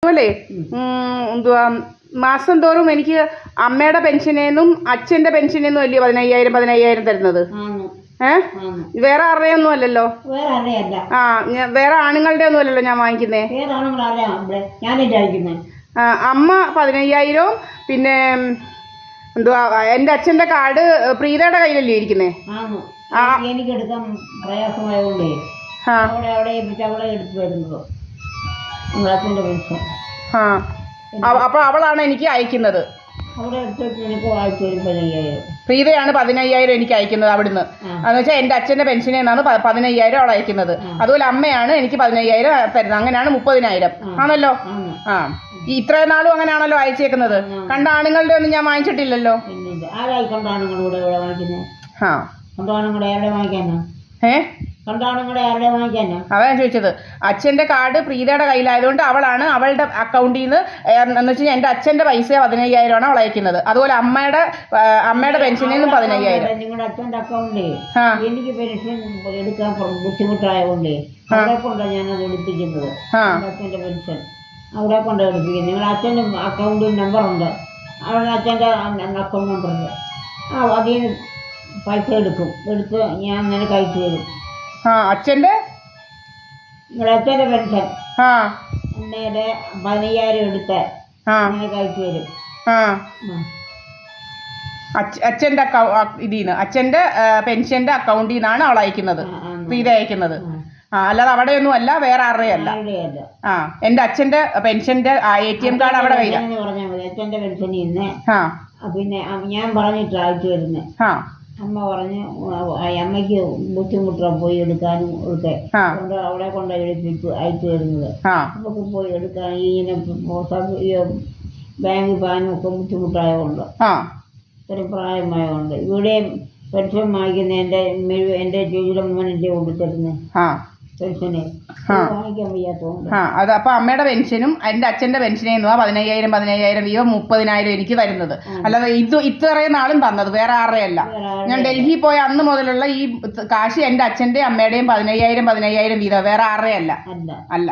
അതുപോലെ എന്തുവാ മാസം തോറും എനിക്ക് അമ്മയുടെ പെൻഷനേന്നും അച്ഛൻ്റെ പെൻഷനേന്നും അല്ലേ 15,000 തരുന്നത്? വേറെ ആരുടെയൊന്നും അല്ലല്ലോ. വേറെ ആണുങ്ങളുടെ ഒന്നും അല്ലല്ലോ ഞാൻ വാങ്ങിക്കുന്നേ. അമ്മ 15,000 പിന്നെ എന്തുവാ എൻ്റെ അച്ഛൻ്റെ കാർഡ് പ്രീതയുടെ കയ്യിലല്ലേ ഇരിക്കുന്നേ? എനിക്ക് എടുക്കാൻ പ്രയാസമായതുകൊണ്ടേ അവിടെ എടുത്തു വരുന്നത് പെൻഷൻ. അപ്പോൾ അവളാണ് എനിക്ക് അയക്കുന്നത്. അവിടെ എനിക്ക് വായിച്ചു വരും 15,000. പ്രീതയാണ് 15,000 എനിക്ക് അയക്കുന്നത് അവിടുന്ന്. എന്ന് വെച്ചാൽ എൻ്റെ അച്ഛൻ്റെ പെൻഷനിൽ നിന്നാണ് 15,000 അവൾ അയക്കുന്നത്. അതുപോലെ അമ്മയാണ് എനിക്ക് 15,000 തരുന്നത്. അങ്ങനെയാണ് 30,000 ആണല്ലോ. ഇത്രയും നാളും അങ്ങനെയാണല്ലോ അയച്ചേക്കുന്നത്. കണ്ട ആണുങ്ങളുടെ ഒന്നും ഞാൻ വാങ്ങിച്ചിട്ടില്ലല്ലോ. ആരായി കണ്ടാണുങ്ങളുടെ ഇവിടെ വാങ്ങിക്കുന്നത്? കണ്ടാണുങ്ങളുടെ ആരുടെ വാങ്ങിക്കാനാ? അതാ ഞാൻ ചോദിച്ചത്. അച്ഛൻ്റെ കാർഡ് പ്രീതയുടെ കയ്യിലായതുകൊണ്ട് അവളാണ് അവളുടെ അക്കൗണ്ടിൽ നിന്ന് എന്ന് വെച്ചാൽ എൻ്റെ അച്ഛൻ്റെ പൈസ 15,000 അവൾ അയക്കുന്നത്. അതുപോലെ അമ്മയുടെ പെൻഷനിൽ നിന്നും 15,000. നിങ്ങളുടെ അച്ഛൻ്റെ അക്കൗണ്ട് എനിക്ക് പെൻഷൻ എടുക്കാൻ ബുദ്ധിമുട്ടായതുകൊണ്ടേ അവിടെ കൊണ്ടാണ് ഞാനത് എടുപ്പിക്കുന്നത്. അച്ഛൻ്റെ പെൻഷൻ അവിടെ കൊണ്ടാണ് എടുപ്പിക്കുന്നത്. നിങ്ങളുടെ അച്ഛൻ്റെ അക്കൗണ്ടിൽ നമ്പറുണ്ട്. അവിടെ അച്ഛൻ്റെ അക്കൗണ്ട് നമ്പറുണ്ട്. അതിൽ നിന്ന് പൈസ എടുത്ത് ഞാൻ അങ്ങനെ കഴിച്ചു തരും. അച്ഛൻ്റെ പെൻഷൻ അന്നേരെ 15,000 എടുത്ത് അങ്ങനെ കഴിച്ചു തരും. അച്ഛൻ്റെ ഇതിന്ന് അച്ഛൻ്റെ പെൻഷൻ്റെ അക്കൗണ്ടിൽ നിന്നാണ് അവൾ അയക്കുന്നത്, പ്രീത അയക്കുന്നത്. അല്ലാതെ അവിടെയൊന്നും അല്ല, വേറെ ആരുടെയും അല്ല. എൻ്റെ അച്ഛൻ്റെ പെൻഷൻ്റെ ATM കാർഡ് അവിടെ കയ്യിലാണ്. പറഞ്ഞാൽ മതി. അച്ഛൻ്റെ പെൻഷനിൽ നിന്ന് പിന്നെ ഞാൻ പറഞ്ഞിട്ട് അയച്ചു വരുന്നത്. അമ്മ പറഞ്ഞ് അമ്മയ്ക്ക് ബുദ്ധിമുട്ടാണ് പോയി എടുക്കാനും ഒക്കെ കൊണ്ട് അവിടെ കൊണ്ട് അയച്ചു വരുന്നത്. നമുക്ക് പോയി എടുക്കാൻ ഇങ്ങനെ ബാങ്കിൽ പോകാനും ഒക്കെ ബുദ്ധിമുട്ടായതുകൊണ്ട് ഇത്രയും പ്രായമായതുകൊണ്ട് ഇവിടെയും പെൻഷൻ വാങ്ങിക്കുന്ന എൻ്റെ ജീവിതമോനെ കൊണ്ട് തരുന്നത് പെൻഷനെ വാങ്ങിക്കാൻ വയ്യാത്തതുകൊണ്ട്. അത് അപ്പോൾ അമ്മയുടെ പെൻഷനും എൻ്റെ അച്ഛൻ്റെ പെൻഷനിൽ നിന്നുവാ 15,000 വീതം 30,000 എനിക്ക് തരുന്നത്. അല്ലാതെ ഇത്രയും നാളും തന്നത് വേറെ ആരുടെയല്ല. ഞാൻ ഡൽഹി പോയ അന്ന് മുതലുള്ള ഈ കാശ് എൻ്റെ അച്ഛൻ്റെയും അമ്മയുടെയും 15,000 വീതം വേറെ ആരുടെയല്ല. അല്ല.